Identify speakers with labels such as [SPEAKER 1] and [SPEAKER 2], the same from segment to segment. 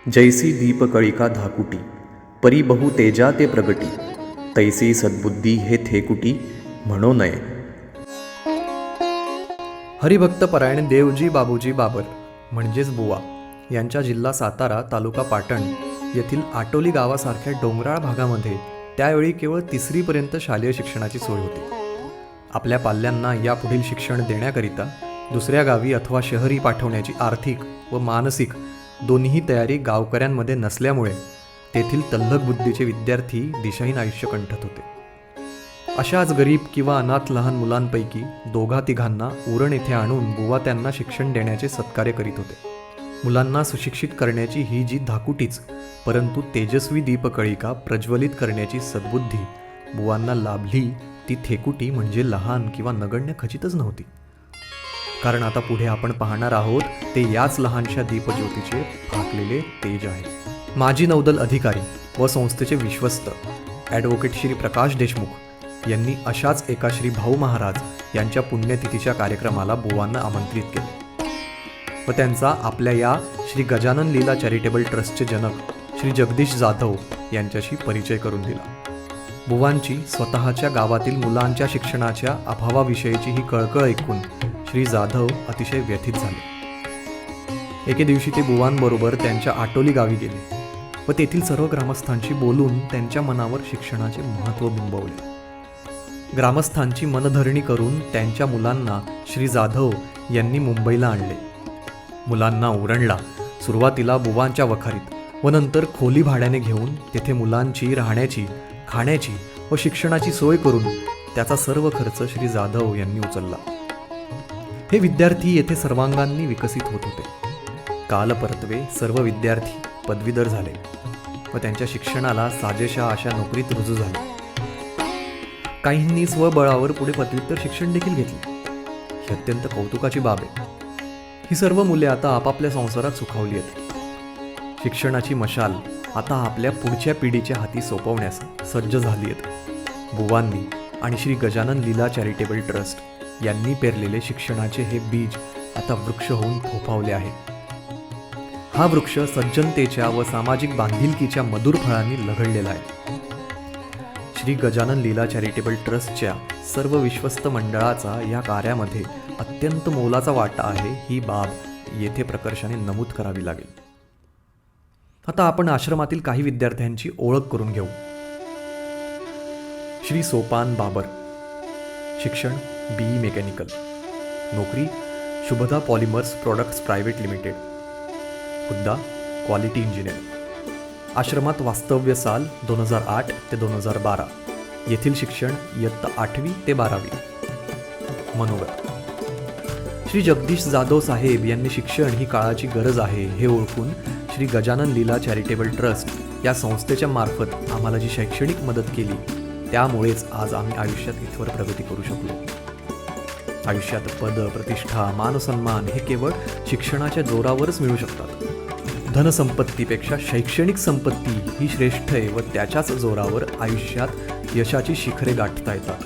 [SPEAKER 1] जैसी दीपकळिका धाकुटी, परी बहु तेजा ते प्रगटी, तैसी सद्बुद्धी हे थेकुटी म्हणो नये.
[SPEAKER 2] हरिभक्त परायण देवजी बाबूजी बाबर म्हणजेच बुवा यांच्या जिल्हा सातारा तालुका पाटण येथील आटोली गावासारख्या डोंगराळ भागामध्ये त्यावेळी केवळ 3री पर्यंत शालेय शिक्षणाची सोय होती. आपल्या पाल्यांना यापुढील शिक्षण देण्याकरिता दुसऱ्या गावी अथवा शहरी पाठवण्याची आर्थिक व मानसिक दोन्ही तयारी गावकऱ्यांमध्ये नसल्यामुळे तेथील तल्लख बुद्धीचे विद्यार्थी दिशाहीन आयुष्य कंठत होते. अशाच गरीब किंवा अनाथ लहान मुलांपैकी 2-3 उरण येथे आणून बुवा त्यांना शिक्षण देण्याचे सत्कार्य करीत होते. मुलांना सुशिक्षित करण्याची ही जी धाकुटीच परंतु तेजस्वी दीपकळिका प्रज्वलित करण्याची सद्बुद्धी बुवांना लाभली ती थेकुटी म्हणजे लहान किंवा नगण्य खचितच नव्हती. कारण आता पुढे आपण पाहणार आहोत ते याच लहानशा दीपज्योतीचे फाकलेले तेज आहे. माजी नौदल अधिकारी व संस्थेचे विश्वस्त ॲडव्होकेट श्री प्रकाश देशमुख यांनी अशाच एका श्री भाऊ महाराज यांच्या पुण्यतिथीच्या कार्यक्रमाला बुवांना आमंत्रित केले व त्यांचा आपल्या या श्री गजानन लीला चॅरिटेबल ट्रस्टचे जनक श्री जगदीश जाधव यांच्याशी परिचय करून दिला. बुवांची स्वतःच्या गावातील मुलांच्या शिक्षणाच्या अभावाविषयीची ही कळकळ ऐकून श्री जाधव अतिशय व्यथित झाले. एके दिवशी ते बुवांबरोबर त्यांच्या आटोली गावी गेले व तेथील सर्व ग्रामस्थांशी बोलून त्यांच्या मनावर शिक्षणाचे महत्त्व बिंबवले. ग्रामस्थांची मनधरणी करून त्यांच्या मुलांना श्री जाधव यांनी मुंबईला आणले. मुलांना उरणला सुरुवातीला बुवांच्या वखारीत व नंतर खोली भाड्याने घेऊन तेथे मुलांची राहण्याची, खाण्याची व शिक्षणाची सोय करून त्याचा सर्व खर्च श्री जाधव यांनी उचलला. हे विद्यार्थी येथे सर्वांगांनी विकसित होत होते. काल परत्वे सर्व विद्यार्थी पदवीधर झाले व त्यांच्या शिक्षणाला साजेशा अशा नोकरीत रुजू झाले. काहींनी स्वबळावर पुढे पदव्युत्तर शिक्षण देखील घेतले. ही अत्यंत कौतुकाची बाब आहे. ही सर्व मुले आता आपापल्या संसारात सुखावली आहेत. शिक्षणाची मशाल आता आपल्या पुढच्या पिढीच्या हाती सोपवण्यास सज्ज झाली आहेत. बुवांनी आणि श्री गजानन लीला चॅरिटेबल ट्रस्ट यांनी पेरलेले शिक्षणाचे हे बीज आता वृक्ष होऊन फोफावले आहे. हा वृक्ष सज्जनतेच्या व सामाजिक बांधिलकीच्या मधुर फळांनी लगडलेला आहे. श्री गजानन लीला चॅरिटेबल ट्रस्टच्या सर्व विश्वस्त मंडळाचा या कार्यामध्ये अत्यंत मोलाचा वाटा आहे ही बाब येथे प्रकर्षाने नमूद करावी लागेल. आता आपण आश्रमातील काही विद्यार्थ्यांची ओळख करून घेऊ. श्री सोपान बाबर, शिक्षण BE मेकॅनिकल, नोकरी Shubhada polymers products private limited, हुद्दा क्वालिटी इंजिनियर. आश्रमात वास्तव्य साल 2008 ते 2012. येथील शिक्षण इयत्ता 8वी ते 12वी. मनोगत. श्री जगदीश जाधव साहेब यांनी शिक्षण ही काळाची गरज आहे हे ओळखून श्री गजानन लीला चॅरिटेबल ट्रस्ट या संस्थेच्या मार्फत आम्हाला जी शैक्षणिक मदत केली त्यामुळेच आज आम्ही आयुष्यात इथवर प्रगती करू शकलो. आयुष्यात पद, प्रतिष्ठा, मानसन्मान हे केवळ शिक्षणाच्या जोरावरच मिळू शकतात. धनसंपत्तीपेक्षा शैक्षणिक संपत्ती ही श्रेष्ठ आहे व त्याच्याच जोरावर आयुष्यात यशाची शिखरे गाठता येतात.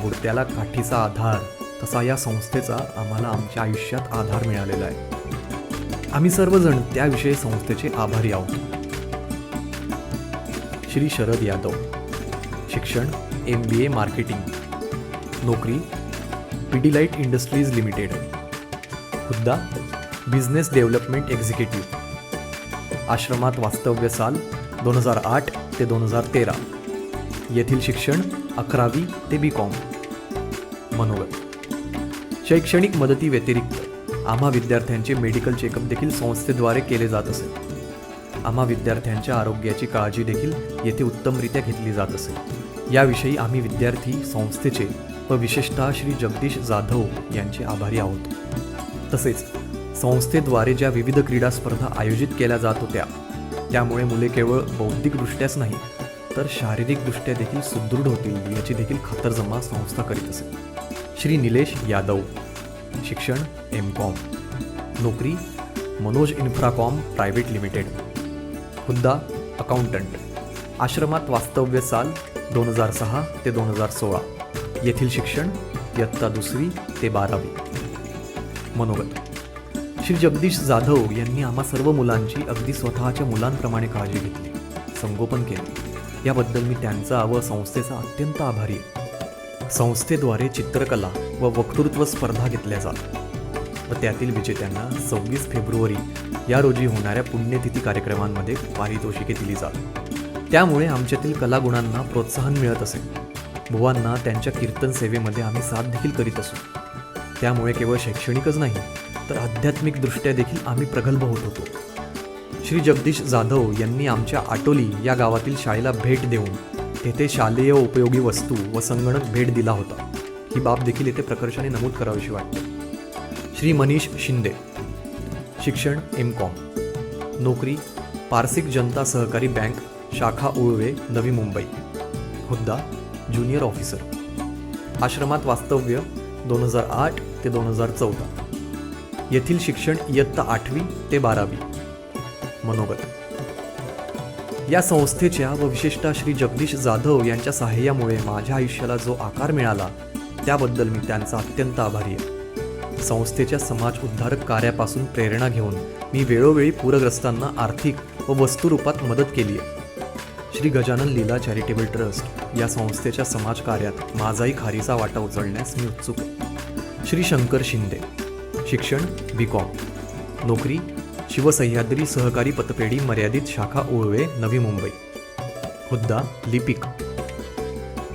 [SPEAKER 2] बुडत्याला काठीचा आधार तसा या संस्थेचा आम्हाला आमच्या आयुष्यात आधार मिळालेला आहे. आम्ही सर्वजण त्याविषयी संस्थेचे आभारी आहोत. श्री शरद यादव, शिक्षण MBA मार्केटिंग, नोकरी पिडिलाइट इंडस्ट्रीज लिमिटेड, हुद्दा बिझनेस डेव्हलपमेंट एक्झिक्युटिव्ह. आश्रमात वास्तव्य साल 2008 ते 2013. येथील शिक्षण 11वी ते BCom. मनोगत. शैक्षणिक मदती व्यतिरिक्त आम्हा विद्यार्थ्यांचे मेडिकल चेकअप देखील संस्थेद्वारे केले जात असे. आम्हा विद्यार्थ्यांच्या आरोग्याची काळजी देखील येथे उत्तमरित्या घेतली जात असे. याविषयी आम्ही विद्यार्थी संस्थेचे व विशेषतः श्री जगदीश जाधव यांचे आभारी आहोत. तसेच संस्थेद्वारे ज्या विविध क्रीडा स्पर्धा आयोजित केल्या जात होत्या त्यामुळे मुले केवळ बौद्धिकदृष्ट्याच नाही तर शारीरिकदृष्ट्या देखील सुदृढ होतील याची देखील खातरजमा संस्था करीत असे. श्री निलेश यादव, शिक्षण MCom, नोकरी मनोज इन्फ्राकॉम प्रायव्हेट लिमिटेड, हुद्दा अकाउंटंट. आश्रमात वास्तव्य साल 2006 ते 2016. येथील शिक्षण इयत्ता 2वी ते 12वी. मनोगत. श्री जगदीश जाधव यांनी आम्हा सर्व मुलांची अगदी स्वतःच्या मुलांप्रमाणे काळजी घेतली, संगोपन केले. याबद्दल मी त्यांचा व संस्थेचा अत्यंत आभारी आहे. संस्थेद्वारे चित्रकला व वक्तृत्व स्पर्धा घेतल्या जातात व त्यातील विजेत्यांना 26 फेब्रुवारी या रोजी होणाऱ्या पुण्यतिथी कार्यक्रमांमध्ये पारितोषिके दिली जातात. त्यामुळे आमच्यातील कलागुणांना प्रोत्साहन मिळत असे. बुवांना त्यांच्या कीर्तन सेवेमध्ये आम्ही साथ देखील करीत असू. त्यामुळे केवळ शैक्षणिकच नाही तर आध्यात्मिकदृष्ट्या देखील आम्ही प्रगल्भ होत होतो. श्री जगदीश जाधव यांनी आमच्या आटोली या गावातील शाळेला भेट देऊन तेथे शालेय उपयोगी वस्तू व संगणक भेट दिला होता. ही बाब देखील येथे प्रकर्षाने नमूद करावीशी वाटते. श्री मनीष शिंदे, शिक्षण M.Com, नोकरी पारसिक जनता सहकारी बँक, शाखा उळवे, नवी मुंबई, हुद्दा ज्युनियर ऑफिसर. आश्रमात वास्तव्य 2008 ते 2014. येथील शिक्षण इयत्ता 8वी ते 12वी. मनोगत. या संस्थेच्या व विशेषतः श्री जगदीश जाधव यांच्या साहाय्यामुळे माझ्या आयुष्याला जो आकार मिळाला त्याबद्दल मी त्यांचा अत्यंत आभारी आहे. संस्थेच्या समाज उद्धारक कार्यापासून प्रेरणा घेऊन मी वेळोवेळी पूरग्रस्तांना आर्थिक व वस्तुरूपात मदत केली आहे. श्री गजानन लीला चॅरिटेबल ट्रस्ट या संस्थेच्या समाजकार्यात माझाही खारीचा वाटा उचलण्यास मी उत्सुक आहे. श्री शंकर शिंदे, शिक्षण B.Com, नोकरी शिवसह्याद्री सहकारी पतपेढी मर्यादित, शाखा उळवे, नवी मुंबई, हुद्दा लिपिक.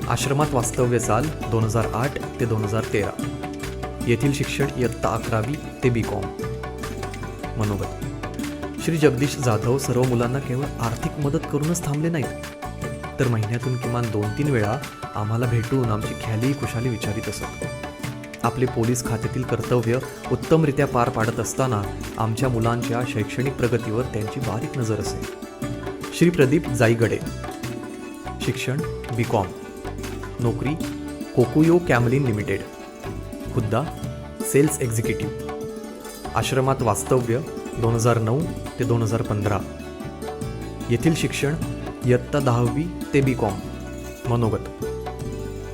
[SPEAKER 2] आश्रमात वास्तव्य साल 2008 ते 2013. येथील शिक्षण इयत्ता 11वी ते B.Com. मनोगत. श्री जगदीश जाधव सर्व मुलांना केवळ आर्थिक मदत करूनच थांबले नाहीत तर महिन्यातून किमान 2-3 वेळा आम्हाला भेटून आमची ख्याली खुशाली विचारित असत. आपले पोलीस खात्यातील कर्तव्य उत्तमरित्या पार पाडत असताना आमच्या मुलांच्या शैक्षणिक प्रगतीवर त्यांची बारीक नजर असे. श्री प्रदीप जाईगडे, शिक्षण B.Com, नोकरी Kokuyo Camlin limited, हुद्दा cells executive. आश्रमात वास्तव्य 2009 ते 2015. येथील शिक्षण इयत्ता 10वी ते B.Com. मनोगत.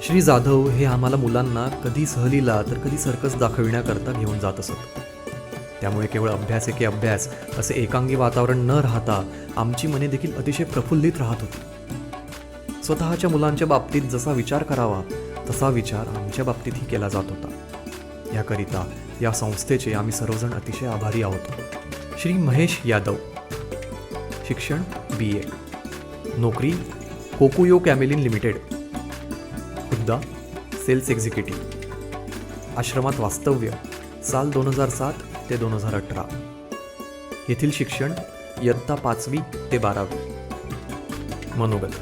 [SPEAKER 2] श्री जाधव हे आम्हाला मुलांना कधी सहलीला तर कधी सर्कस दाखविण्याकरता घेऊन जात असत. त्यामुळे केवळ अभ्यास एके अभ्यास असे एकांगी वातावरण न राहता आमची मने देखील अतिशय प्रफुल्लित राहत होती. स्वतःच्या मुलांच्या बाबतीत जसा विचार करावा तसा विचार आमच्या बाबतीतही केला जात होता. याकरिता या संस्थेचे आम्ही सर्वजण अतिशय आभारी आहोत. श्री महेश यादव, शिक्षण BA, नोकरी कोकुयो कॅमेलिन लिमिटेड, हुद्दा सेल्स एक्झिक्युटिव्ह. आश्रमात वास्तव्य साल 2007 ते 2018. येथील शिक्षण इयत्ता 5वी ते 12वी. मनोगत.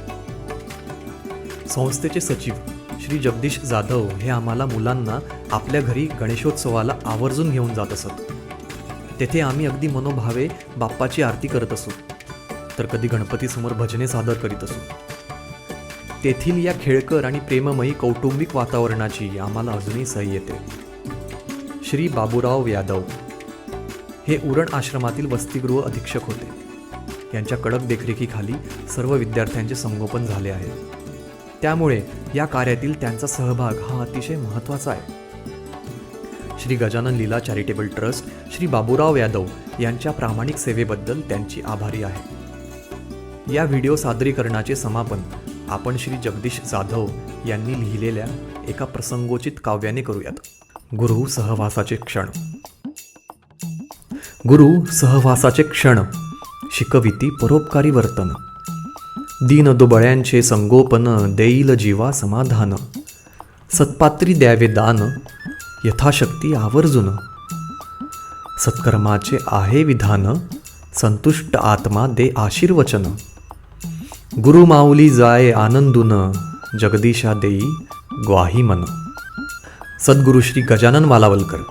[SPEAKER 2] संस्थेचे सचिव श्री जगदीश जाधव हे आम्हाला मुलांना आपल्या घरी गणेशोत्सवाला आवर्जून घेऊन जात असत. तेथे आम्ही अगदी मनोभावे बाप्पाची आरती करत असू तर कधी गणपतीसमोर भजने सादर करीत असू. तेथील या खेळकर आणि प्रेममयी कौटुंबिक वातावरणाची आम्हाला अजूनही सही येते. श्री बाबूराव यादव हे उरण आश्रमातील वसतिगृह अधीक्षक होते. यांच्या कडक देखरेखीखाली सर्व विद्यार्थ्यांचे संगोपन झाले आहे. त्यामुळे या कार्यातील त्यांचा सहभाग हा अतिशय महत्त्वाचा आहे. श्री गजानन लीला चॅरिटेबल ट्रस्ट श्री बाबूराव यादव यांच्या प्रामाणिक सेवेबद्दल त्यांची आभारी आहे. या व्हिडिओ सादरीकरणाचे समापन आपण श्री जगदीश जाधव यांनी लिहिलेल्या एका प्रसंगोचित काव्याने करूयात. गुरु सहवासाचे क्षण. गुरु सहवासाचे क्षण शिकविती परोपकारी वर्तन. दीन दुबळ्यांचे संगोपन देईल जीवा समाधान. सत्पात्री द्यावे दान यथाशक्ती आवर्जून. सत्कर्माचे आहे विधान संतुष्ट आत्मा दे आशीर्वचन. गुरु माऊली जाय आनंदून जगदीशा देई ग्वाही मन. सद्गुरू श्री गजानन वालावलकर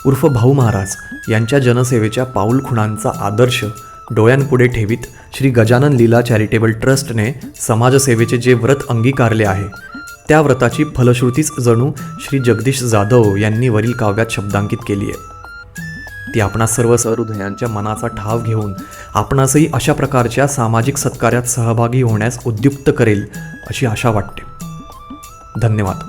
[SPEAKER 2] उर्फ भाऊ महाराज यांच्या जनसेवेच्या पाऊलखुणांचा आदर्श डोळ्यांपुढे ठेवीत श्री गजानन लीला चॅरिटेबल ट्रस्टने समाजसेवेचे जे व्रत अंगीकारले आहे त्या व्रताची फलश्रुतीच जणू श्री जगदीश जाधव यांनी वरील काव्यात शब्दांकित केली आहे. ती आपणा सर्व सहृदयांच्या मनाचा ठाव घेऊन आपणासही अशा प्रकारच्या सामाजिक सत्कार्यात सहभागी होण्यास उद्युक्त करेल अशी आशा वाटते. धन्यवाद.